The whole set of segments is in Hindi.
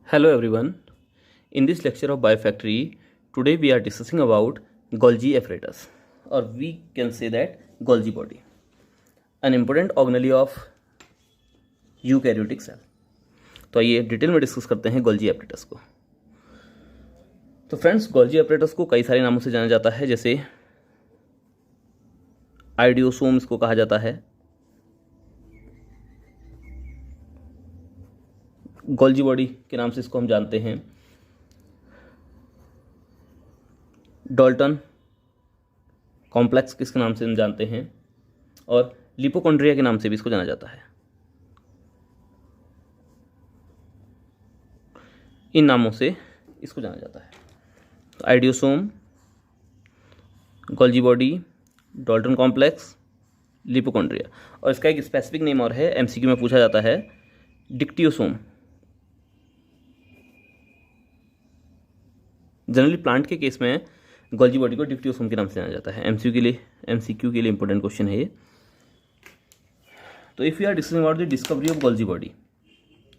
Hello everyone. In this lecture of Biofactory, today we are discussing about Golgi apparatus, or we can say that Golgi body, an important organelle of eukaryotic cell. तो आइए डिटेल में डिस्कस करते हैं गोल्जी apparatus को। तो फ्रेंड्स, गोल्जी apparatus को कई सारे नामों से जाना जाता है, जैसे आइडियोसोम इसको कहा जाता है, गोल्जी बॉडी के नाम से इसको हम जानते हैं, डाल्टन कॉम्प्लेक्स किसके नाम से हम जानते हैं, और लिपोकॉन्ड्रिया के नाम से भी इसको जाना जाता है। इन नामों से इसको जाना जाता है। तो idiosome, Golgi body, Dalton complex, लिपोकॉन्ड्रिया, और इसका एक स्पेसिफिक नेम और है, एमसीक्यू में पूछा जाता है, डिक्टियोसोम। जनरली प्लांट के केस में गोल्जी बॉडी को डिक्टियोसोम के नाम से जाना जाता है। एमसीक्यू के लिए इंपॉर्टेंट क्वेश्चन है ये। तो if you are discussing about the discovery of Golgi body,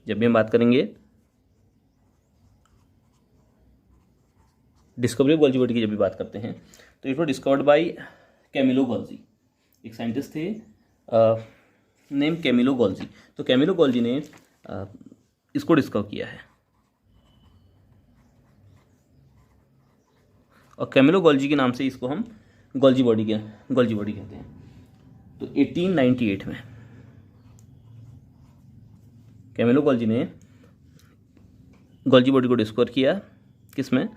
जब भी हम बात करेंगे डिस्कवरी ऑफ गोल्जी बॉडी की, जब भी बात करते हैं, तो it was discovered by Camillo Golgi. एक साइंटिस्ट थे नेम कैमिलो गोल्जी। तो कैमिलो गोल्जी ने इसको डिस्कवर किया है, और कैमिलो गोल्जी के नाम से इसको हम गोल्जी बॉडी कहते हैं। तो 1898 में कैमिलो गोल्जी ने गोल्जी बॉडी को डिस्कवर किया, किसमें?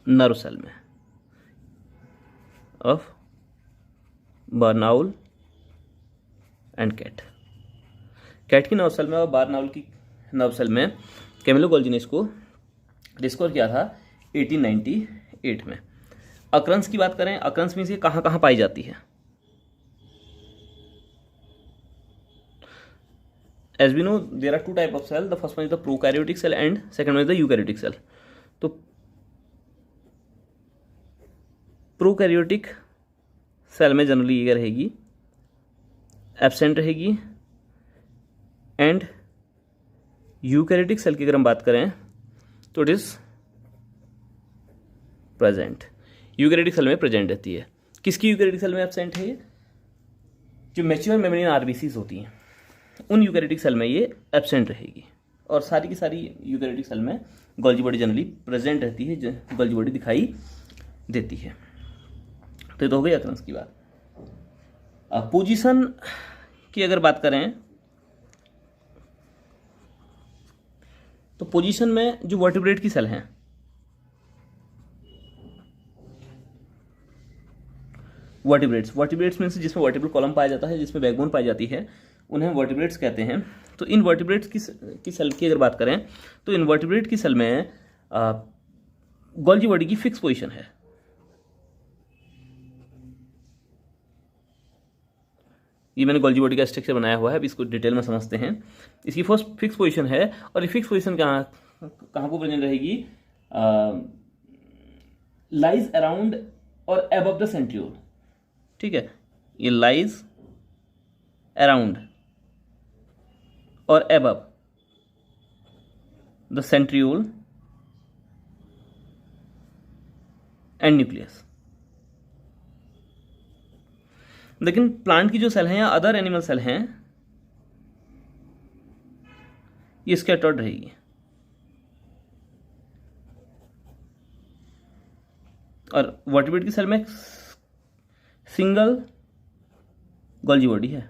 नर्व सेल में ऑफ बार्नाउल एंड कैट की नर्व सेल में और बार्नाउल की नर्व सेल में कैमिलो गोल्जी ने इसको डिस्कवर किया था 1898 में। अक्रंस की बात करें, अक्रंस में से कहाँ कहाँ पाई जाती है? As we know there are two type of cell, the first one is the prokaryotic cell and second one is the eukaryotic cell. तो प्रोकैरियोटिक सेल में जनरली ये रहेगी, एब्सेंट रहेगी, एंड यूकैरियोटिक सेल की अगर हम बात करें तो it is present. Eukaryotic cell में प्रेजेंट रहती है। किसकी यूकैरियोटिक सेल में एब्सेंट है? जो मैच्योर मेम्ब्रेन आरबीसीज होती हैं, उन यूकैरियोटिक सेल में ये एब्सेंट रहेगी, और सारी की सारी यूकैरियोटिक सेल में गोल्जी बॉडी जनरली प्रेजेंट रहती है, गोल्जी बॉडी दिखाई देती है। तो ये तो हो गई अक्रंस की बात। पोजीशन की अगर बात करें तो पोजीशन में जो वर्टिब्रेट की सेल हैं, वर्टिब्रेट्स मीन्स जिसमें वर्टिब्रल कॉलम पाया जाता है, जिसमें बैकबोन पाई जाती है, उन्हें वर्टिब्रेट्स कहते हैं। तो इन वर्टिब्रेट्स की सेल की अगर बात करें तो इन वर्टिब्रेट की सेल में गोल्जी बॉडी की फिक्स पोजीशन है। ये मैंने गोल्जी बॉडी का स्ट्रक्चर बनाया हुआ है, अब इसको डिटेल में समझते हैं। इसकी फर्स्ट फिक्स पोजीशन है, और ये फिक्स पोजीशन कहाँ को प्रेजेंट रहेगी? लाइज अराउंड और अबव द सेंट्रियोल। ठीक है, ये लाइज अराउंड और above the centriole and nucleus. लेकिन प्लांट की जो सेल हैं या अदर एनिमल सेल हैं, ये स्कैटर्ड रहेगी, और वर्टिब्रेट की सेल में सिंगल गोल्जी बॉडी है।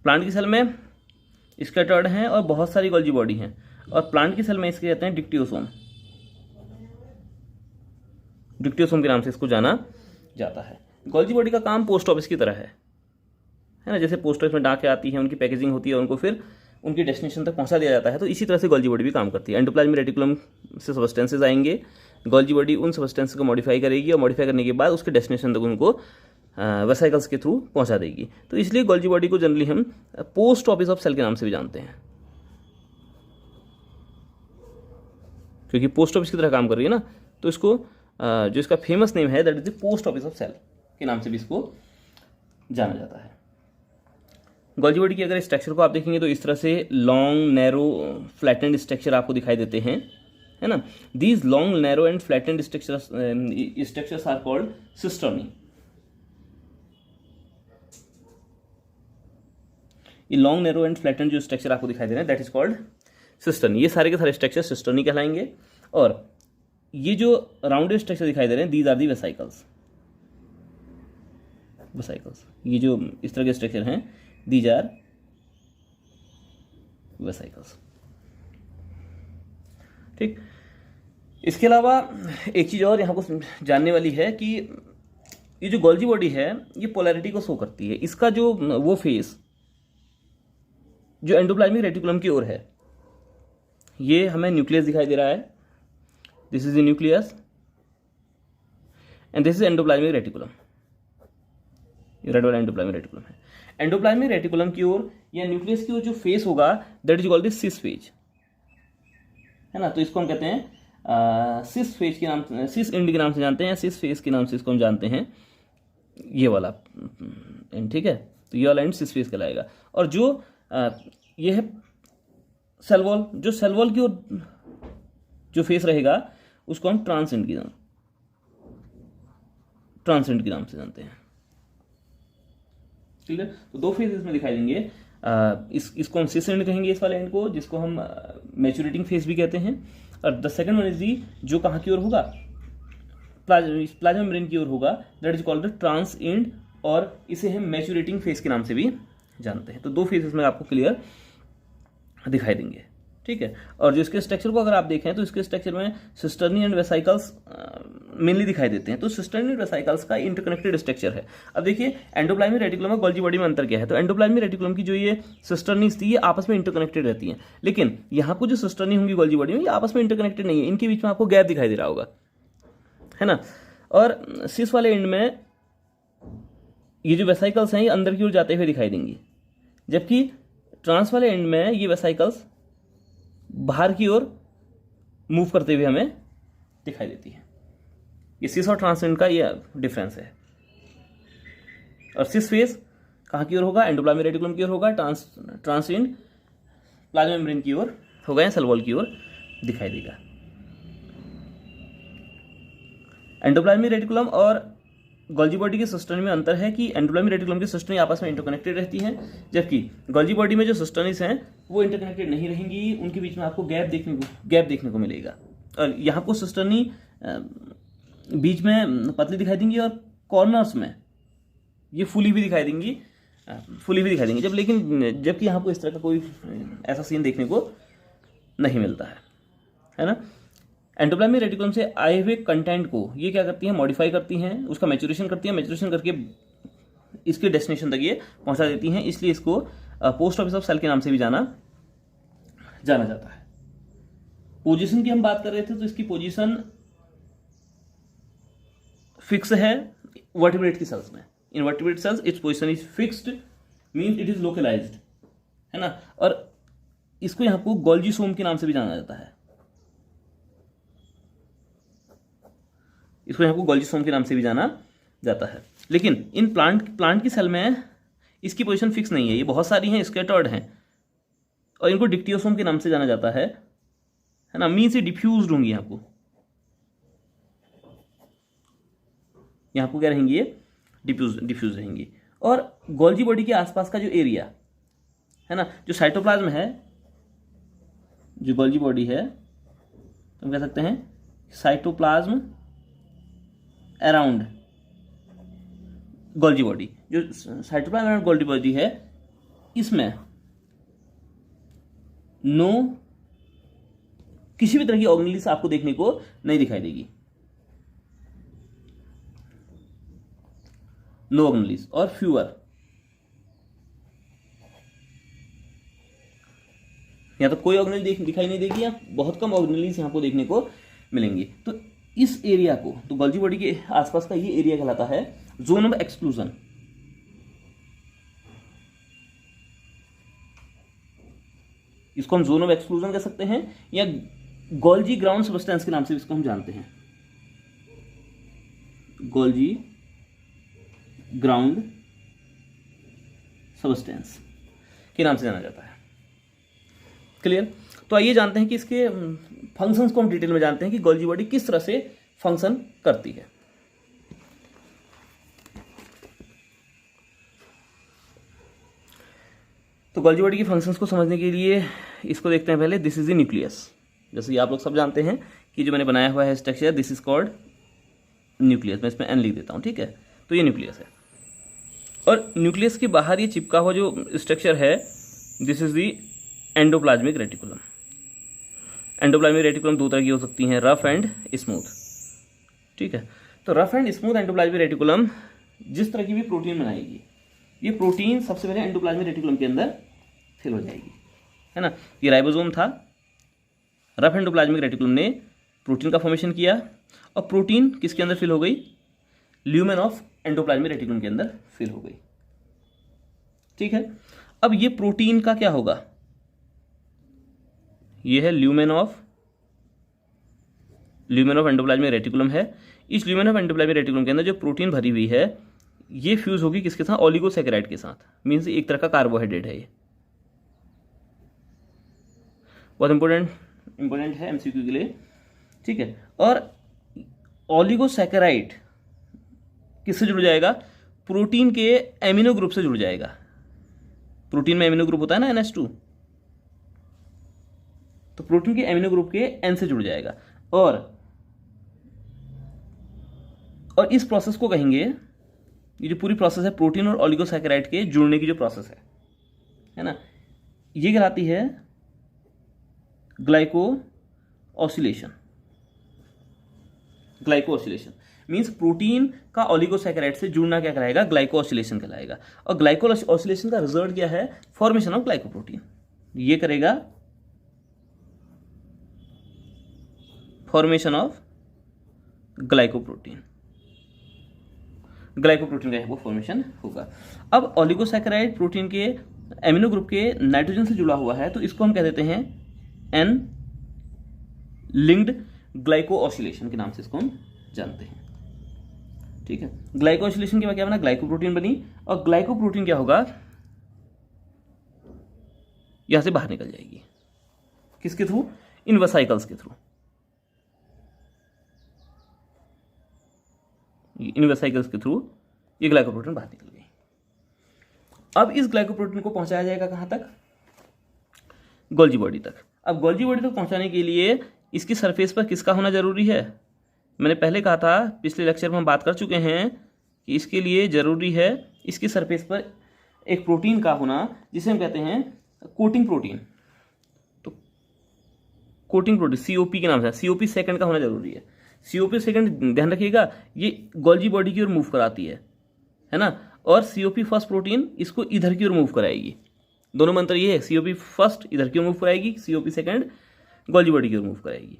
प्लांट की सेल में स्कैटर्ड हैं और बहुत सारी गोल्जी बॉडी हैं, और प्लांट की सेल में इसके कहते हैं डिक्टियोसोम। डिक्टियोसोम के नाम से इसको जाना जाता है। गोल्जी बॉडी का काम पोस्ट ऑफिस की तरह है ना, जैसे पोस्ट ऑफिस में डाकें आती है, उनकी पैकेजिंग होती है, उनको फिर उनकी डेस्टिनेशन तक पहुंचा दिया जाता है। तो इसी तरह से गोल्जी बॉडी भी काम करती है। एंडोप्लाज्मिक रेटिकुलम से सब्सटेंसेस आएंगे, गोल्जी बॉडी उन सब्सटेंसेस को मॉडिफाई करेगी, और मॉडिफाई करने के बाद उसके डेस्टिनेशन तक उनको वेसिकल्स के थ्रू पहुंचा देगी। तो इसलिए गोल्जी बॉडी को जनरली हम पोस्ट ऑफिस ऑफ सेल के नाम से भी जानते हैं, क्योंकि पोस्ट ऑफिस की तरह काम कर रही है ना। तो इसको जो इसका फेमस नेम है, that is the post office of cell के नाम से भी इसको जाना जाता है। गोल्जी बॉडी की अगर स्ट्रक्चर को आप देखेंगे तो इस तरह से लॉन्ग नैरो फ्लैटेंड स्ट्रक्चर आपको दिखाई देते हैं, है ना। These long narrow and flattened structures are called cisternae. ये लॉन्ग नैरो एंड फ्लैटेंड जो स्ट्रक्चर आपको दिखाई दे रहे हैं दैट इज कॉल्ड सिस्टर्नी। ये सारे के सारे स्ट्रक्चर सिस्टर्नी कहलाएंगे। और ये जो राउंडेड स्ट्रक्चर दिखाई दे रहे हैं these are the vesicles. Vesicles, ये जो इस तरह के स्ट्रक्चर हैं दीज आर वेसाइकल्स। ठीक, इसके अलावा एक चीज और यहां को जानने वाली है कि ये जो गोल्जी बॉडी है ये पोलैरिटी को शो करती है। इसका जो वो फेस जो एंडोप्लाज्मिक रेटिकुलम की ओर है, ये हमें न्यूक्लियस दिखाई दे रहा है, this is the nucleus and this is endoplasmic reticulum. ये रेड वाला एंडोप्लाज्मिक रेटिकुलम है। एंडोप्लाज्मिक रेटिकुलम की ओर या न्यूक्लियस की ओर जो फेस होगा that is called the cis phase, है ना। तो इसको हम कहते हैं सिस फेज के नाम, सिस एंड के नाम से जानते हैं, सिस फेज के नाम से इसको हम जानते हैं, ये वाला एंड, ठीक है। तो ये वाला एंड सिस फेज कहलाएगा। और जो ये है सेल वॉल, जो सेल वॉल की ओर जो फेस रहेगा उसको हम ट्रांसेंड के नाम से जानते हैं, ठीक है। तो दो फेज इसमें दिखाई देंगे। इसको हम सिस एंड कहेंगे, इस वाले एंड को, जिसको हम मैच्योरेटिंग फेज भी कहते हैं। और the second one is the, जो कहाँ की ओर होगा, प्लाज्मा मेम्ब्रेन की ओर होगा, that is called the trans end, और इसे हम मैच्योरेटिंग फेज के नाम से भी जानते हैं। तो दो फेज इसमें आपको क्लियर दिखाई देंगे, ठीक है। और जो इसके स्ट्रक्चर को अगर आप देखें तो इसके स्ट्रक्चर में सिस्टर्नी एंड वेसाइकल्स मेनली दिखाई देते हैं। तो सिस्टर्नी एंड वेसाइकल्स का इंटरकनेक्टेड स्ट्रक्चर है। अब देखिए एंडोप्लाज्मिक रेटिकुलम और गोल्जी बॉडी में अंतर क्या है। तो एंडोप्लाज्मिक रेटिकुलम की जो ये सिस्टर्नीज थी ये आपस में इंटरकनेक्टेड रहती हैं, लेकिन यहाँ को जो सिस्टर्नी होंगी गोल्जी बॉडी में ये आपस में इंटरकनेक्टेड नहीं है, इनके बीच में आपको गैप दिखाई दे रहा होगा, है ना। और सिस वाले एंड में ये जो वेसाइकल्स हैं ये अंदर की ओर जाते हुए दिखाई देंगी, जबकि ट्रांस वाले एंड में ये वेसाइकल्स बाहर की ओर मूव करते हुए हमें दिखाई देती है। ये सिस और ट्रांस एंड का ये डिफरेंस है। और सिस फेज कहाँ की ओर होगा, एंडोप्लाज्मिक रेटिकुलम की ओर होगा, ट्रांस एंड प्लाज्मा मेम्ब्रेन की ओर होगा या सेल वॉल की ओर दिखाई देगा। एंडोप्लाज्मिक रेटिकुलम और गोल्जी बॉडी के सिस्टर्नी में अंतर है कि एंडोप्लाज्मिक रेटिकुलम की सिस्टर्नी आपस में इंटरकनेक्टेड रहती हैं, जबकि गोल्जी बॉडी में जो सिस्टर्नीज हैं वो इंटरकनेक्टेड नहीं रहेंगी, उनके बीच में आपको गैप देखने को मिलेगा। और यहाँ को सिस्टर्नी बीच में पतली दिखाई देंगी और कॉर्नर्स में ये फुली भी दिखाई देंगी, जबकि यहाँ को इस तरह का कोई ऐसा सीन देखने को नहीं मिलता है ना। एंडोप्लाज्मिक रेटिकुलम से आए हुए कंटेंट को ये क्या करती हैं, मॉडिफाई करती हैं, उसका मैच्योरेशन करती हैं, मैच्योरेशन करके इसके डेस्टिनेशन तक ये पहुंचा देती हैं। इसलिए इसको पोस्ट ऑफिस ऑफ सेल के नाम से भी जाना जाता है। पोजीशन की हम बात कर रहे थे तो इसकी पोजीशन फिक्स है वर्टिब्रेट की सेल्स में। In vertebrate cells its position is fixed, means it is localised, है ना। और इसको यहाँ को गोल्जी सोम के नाम से भी जाना जाता है, इसको यहाँ को गोल्जी सोम के नाम से भी जाना जाता है। लेकिन इन प्लांट की सेल में इसकी पोजीशन फिक्स नहीं है, ये बहुत सारी हैं, स्कैटर्ड हैं, और इनको डिक्टियोसोम के नाम से जाना जाता है ना। मीन्स ये डिफ्यूज्ड होंगी, यहाँ को क्या रहेंगी, ये डिफ्यूज रहेंगी। और गोल्जी बॉडी के आसपास का जो एरिया है ना, जो साइटोप्लाज्म है, जो गोल्जी बॉडी है, तो हम कह सकते हैं साइटोप्लाज्म अराउंड गोल्जी बॉडी, जो साइटोप्लाज्म अराउंड गोल्जी बॉडी है, इसमें किसी भी तरह की ऑर्गेनेलिस आपको देखने को नहीं दिखाई देगी, नो ऑर्गेनेलिस और फ्यूअर, या तो कोई ऑर्गेनेल दिखाई नहीं देगी या बहुत कम ऑर्गेनेलिस यहाँ को देखने को मिलेंगी। तो इस एरिया को, तो गोल्जी बॉडी के आसपास का ये एरिया कहलाता है जोन ऑफ एक्सक्लूजन। इसको हम जोन ऑफ एक्सक्लूजन कह सकते हैं या गोल्जी ग्राउंड सब्सटेंस के नाम से इसको हम जानते हैं, गोल्जी ग्राउंड सब्सटेंस। के नाम से जाना जाता है। क्लियर? तो आइए जानते हैं कि इसके फंक्शंस को हम डिटेल में जानते हैं कि गोल्जी बॉडी किस तरह से फंक्शन करती है। तो गोल्जी बॉडी की फंक्शंस को समझने के लिए इसको देखते हैं पहले। This is the nucleus. जैसे कि आप लोग सब जानते हैं कि जो मैंने बनाया हुआ है structure, this is called nucleus. मैं इसमें एन लिख देता हूँ, ठीक है। तो ये न्यूक्लियस है और न्यूक्लियस के बाहर ये चिपका हुआ जो स्ट्रक्चर है, this is the endoplasmic reticulum. Endoplasmic reticulum दो तरह की हो सकती हैं, रफ एंड स्मूथ, ठीक है। तो rough and smooth endoplasmic reticulum जिस तरह की भी प्रोटीन बनाएगी, ये प्रोटीन सबसे पहले एंडोप्लाज्मिक रेटिकुलम के अंदर फिल हो जाएगी, है ना। ये राइबोसोम था, रफ एंडोप्लाज्मिक रेटिकुलम ने प्रोटीन का फॉर्मेशन किया और प्रोटीन किसके अंदर फिल हो गई, ल्यूमेन ऑफ एंडोप्लाज्मिक रेटिकुलम के अंदर फिल हो गई, ठीक है। अब ये प्रोटीन का क्या होगा, ये है ल्यूमेन ऑफ एंडोप्लाज्मिक रेटिकुलम है। इस ल्यूमेन ऑफ एंडोप्लाज्मिक रेटिकुलम के अंदर जो प्रोटीन भरी हुई है, ये फ्यूज होगी किसके साथ, ओलिगोसैकेराइड के साथ। मीन्स एक तरह का कार्बोहाइड्रेट है, ये बहुत इंपॉर्टेंट है एमसीक्यू के लिए, ठीक है। और ओलिगोसैकेराइड किससे जुड़ जाएगा, प्रोटीन के एमिनो ग्रुप से जुड़ जाएगा। प्रोटीन में एमिनो ग्रुप होता है ना, NH2, तो प्रोटीन के एमिनो ग्रुप के N से जुड़ जाएगा। और इस प्रोसेस को कहेंगे, ये जो पूरी प्रोसेस है प्रोटीन और ओलिगोसैकेराइड के जुड़ने की जो प्रोसेस है ना, ये कहलाती है ग्लाइको ऑसिलेशन। मीन्स प्रोटीन का ओलिगोसैकेराइड से जुड़ना क्या कहलाएगा, ग्लाइको ऑसिलेशन कहलाएगा। और ग्लाइको ऑसिलेशन का रिजल्ट क्या है, फॉर्मेशन ऑफ ग्लाइकोप्रोटीन। ये करेगा फॉर्मेशन ऑफ ग्लाइकोप्रोटीन का वो फॉर्मेशन होगा। अब ओलिगोसैकेराइड प्रोटीन के एमिनो ग्रुप के नाइट्रोजन से जुड़ा हुआ है, तो इसको हम कह देते हैं एन लिंक्ड ग्लाइको ऑसिलेशन के नाम से इसको हम जानते हैं, ठीक है। ग्लाइको ऑसिलेशन के बाद क्या बना, ग्लाइकोप्रोटीन बनी। और ग्लाइकोप्रोटीन क्या होगा, यहां से बाहर निकल जाएगी, किसके थ्रू, इन वेसाइकल्स के थ्रू। इन वेसाइकल्स के थ्रू ये ग्लाइकोप्रोटीन बाहर निकल गई। अब इस ग्लाइकोप्रोटीन को पहुंचाया जाएगा कहां तक, गोल्जी बॉडी तक। अब गोल्जी बॉडी तक पहुंचाने के लिए इसकी सरफेस पर किसका होना जरूरी है, मैंने पहले कहा था, पिछले लेक्चर में हम बात कर चुके हैं कि इसके लिए जरूरी है इसकी सरफेस पर एक प्रोटीन का होना, जिसे हम कहते हैं कोटिंग प्रोटीन। तो कोटिंग प्रोटीन COP के नाम से, COP सेकंड का होना जरूरी है। COP सेकंड ध्यान रखिएगा, ये गोल्जी बॉडी की ओर मूव कराती है ना, और COP फर्स्ट प्रोटीन इसको इधर की ओर मूव कराएगी। दोनों मंत्र ये है, COP फर्स्ट इधर की ओर मूव कराएगी, COP सेकंड गोल्जी बॉडी की ओर मूव कराएगी।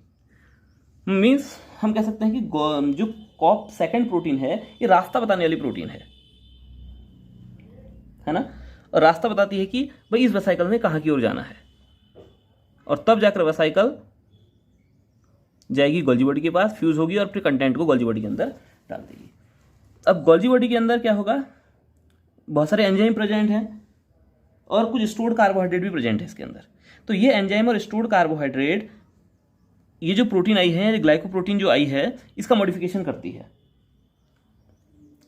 मीन्स हम कह सकते हैं कि जो कॉप सेकंड प्रोटीन है, ये रास्ता बताने वाली प्रोटीन है ना, और रास्ता बताती है कि भाई इस वेसाइकल में कहाँ की ओर जाना है, और तब जाकर वेसाइकल जाएगी गोल्जी बॉडी के पास, फ्यूज होगी और फिर कंटेंट को गोल्जी बॉडी के अंदर डाल देगी। अब गोल्जी बॉडी के अंदर क्या होगा, बहुत सारे एंजाइम प्रेजेंट हैं और कुछ स्टोर्ड कार्बोहाइड्रेट भी प्रेजेंट है इसके अंदर। तो ये एंजाइम और स्टोर्ड कार्बोहाइड्रेट, ये जो प्रोटीन आई है, ग्लाइकोप्रोटीन जो आई है, इसका मॉडिफिकेशन करती है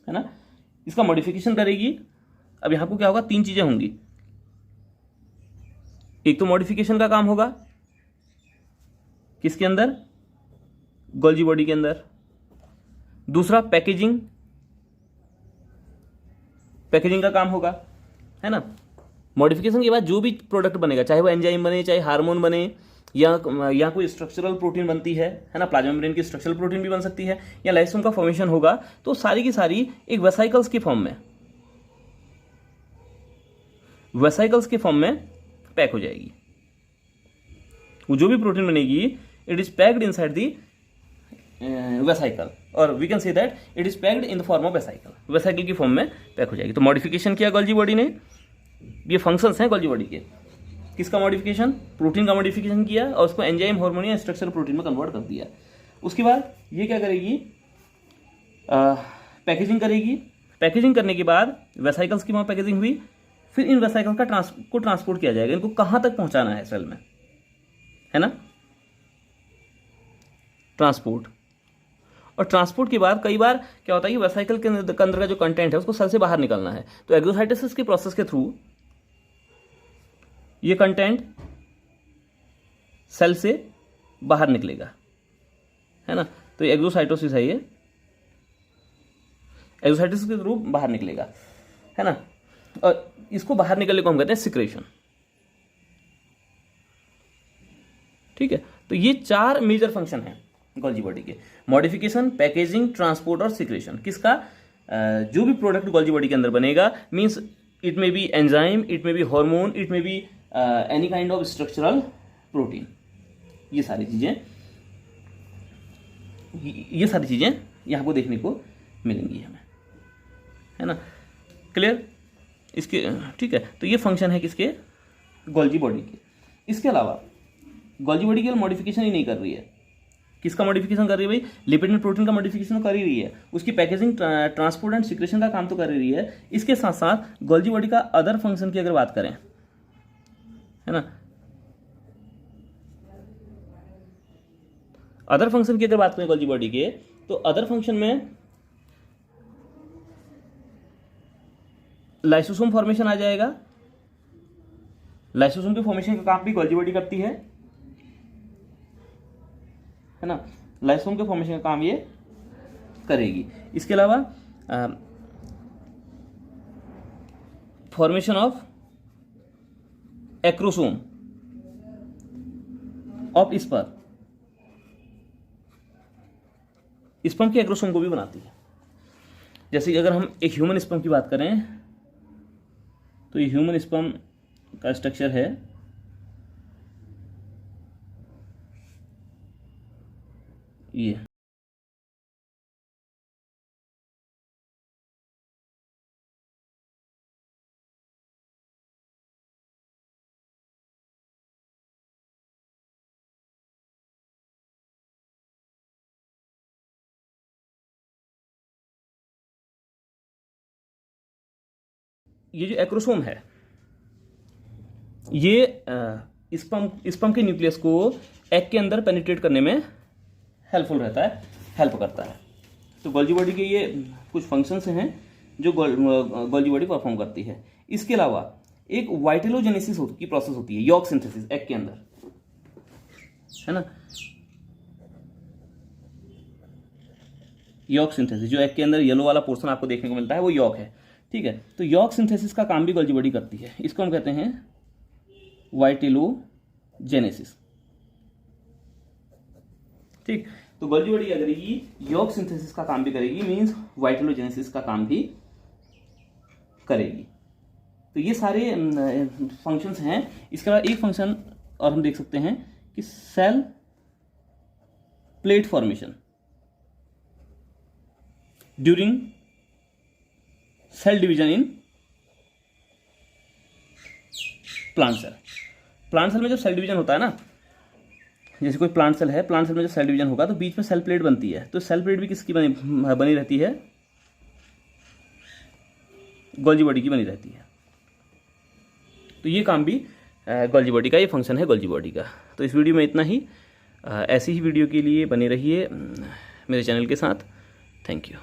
ना, इसका मॉडिफिकेशन करेगी। अब यहां को क्या होगा, तीन चीजें होंगी। एक तो मॉडिफिकेशन का काम होगा किसके अंदर, गोल्जी बॉडी के अंदर। दूसरा पैकेजिंग का काम होगा, है ना। मॉडिफिकेशन के बाद जो भी प्रोडक्ट बनेगा, चाहे वो एंजाइम बने, चाहे हार्मोन बने, या कोई स्ट्रक्चरल प्रोटीन बनती है ना, प्लाज्मा मेम्ब्रेन की स्ट्रक्चरल प्रोटीन भी बन सकती है, या लाइसोसोम का फॉर्मेशन होगा, तो सारी की सारी एक वेसाइकल्स के फॉर्म में पैक हो जाएगी। वो जो भी प्रोटीन बनेगी, it is packed inside the vesicle, और we can say that it is packed in the form of vesicle की फॉर्म में पैक हो जाएगी। तो मॉडिफिकेशन किया गोल्जी बॉडी ने, ये फंक्शंस हैं गोल्जी बॉडी के। किसका मॉडिफिकेशन, प्रोटीन का मॉडिफिकेशन किया और उसको एंजाइम, हार्मोन या स्ट्रक्चरल प्रोटीन में कन्वर्ट कर दिया। उसके बाद ये क्या करेगी, पैकेजिंग करेगी। पैकेजिंग करने के बाद वेसाइकल्स की वहाँ पैकेजिंग हुई, फिर इन वेसिकल को ट्रांसपोर्ट किया जाएगा। इनको कहाँ तक पहुँचाना है सेल में, है ना, ट्रांसपोर्ट। और ट्रांसपोर्ट के बाद कई बार क्या होता है कि वेसिकल के अंदर का जो कंटेंट है उसको सेल से बाहर निकालना है, तो एक्सोसाइटोसिस के प्रोसेस के थ्रू ये कंटेंट सेल से बाहर निकलेगा, है ना। तो ये एक्सोसाइटोसिस है, ये एक्सोसाइटोसिस के थ्रू बाहर निकलेगा, है ना। और इसको बाहर निकलने को हम कहते हैं सिक्रेशन। ठीक है, तो ये 4 मेजर फंक्शन है गोल्जी बॉडी के, मॉडिफिकेशन, पैकेजिंग, ट्रांसपोर्ट और सिक्रेशन। किसका, जो भी प्रोडक्ट गोल्जी बॉडी के अंदर बनेगा, means it may be enzyme, it may be hormone, it may be any kind of structural protein. ये सारी चीजें यहाँ को देखने को मिलेंगी हमें, है ना, क्लियर इसके। ठीक है, तो ये फंक्शन है किसके, गोल्जी बॉडी के। इसके अलावा गोल्जी बॉडी केवल मॉडिफिकेशन ही नहीं कर रही है, किसका मॉडिफिकेशन कर रही है भाई, लिपिड एंड प्रोटीन का मॉडिफिकेशन कर ही रही है, उसकी पैकेजिंग, ट्रांसपोर्ट एंड सिक्रेशन का काम तो कर ही रही है। इसके साथ साथ गोल्जी बॉडी का अदर फंक्शन की अगर बात करें, है ना, अदर फंक्शन की अगर बात करें गोल्जी बॉडी के, तो अदर फंक्शन में लाइसोसोम फॉर्मेशन आ जाएगा। लाइसोसोम के फॉर्मेशन का काम भी गोल्जी बॉडी करती है ना, लाइसोसोम के फॉर्मेशन का काम ये करेगी। इसके अलावा formation of acrosome of sperm, sperm के एक्रोसोम को भी बनाती है। जैसे कि अगर हम एक ह्यूमन स्पर्म की बात करें, तो ये ह्यूमन स्पर्म का स्ट्रक्चर है, ये जो एक्रोसोम है, ये स्पर्म के न्यूक्लियस को एग के अंदर पेनिट्रेट करने में हेल्पफुल रहता है, हेल्प करता है। तो गोल्जी बॉडी के ये कुछ फंक्शंस हैं जो गोल्जी बॉडी परफॉर्म करती है। इसके अलावा एक वाइटेलोजेनेसिस की प्रोसेस होती है, यॉक सिंथेसिस एग के अंदर, है ना, यॉक सिंथेसिस, जो एग के अंदर येलो वाला पोर्शन आपको देखने को मिलता है वो यॉक है। ठीक है, तो यॉक सिंथेसिस का काम भी गोल्जी बॉडी करती है, इसको हम कहते हैं वाइटेलोजेनेसिस। ठीक, तो गोल्जी बॉडी क्या करेगी, यॉक सिंथेसिस का काम भी करेगी, मींस वाइटेलोजेनेसिस का काम भी करेगी। तो ये सारे फंक्शंस हैं। इसके अलावा एक फंक्शन और हम देख सकते हैं कि cell plate formation during cell division in plant cell. Plant cell में जब सेल डिवीजन होता है ना, जैसे कोई प्लांट सेल है, प्लांट सेल में जब सेल डिवीजन होगा तो बीच में सेल प्लेट बनती है, तो सेल प्लेट भी किसकी बनी रहती है, गोल्जी बॉडी की बनी रहती है। तो ये काम भी गोल्जी बॉडी का, ये फंक्शन है गोल्जी बॉडी का। तो इस वीडियो में इतना ही। ऐसी ही वीडियो के लिए बने रहिए मेरे चैनल के साथ। Thank you.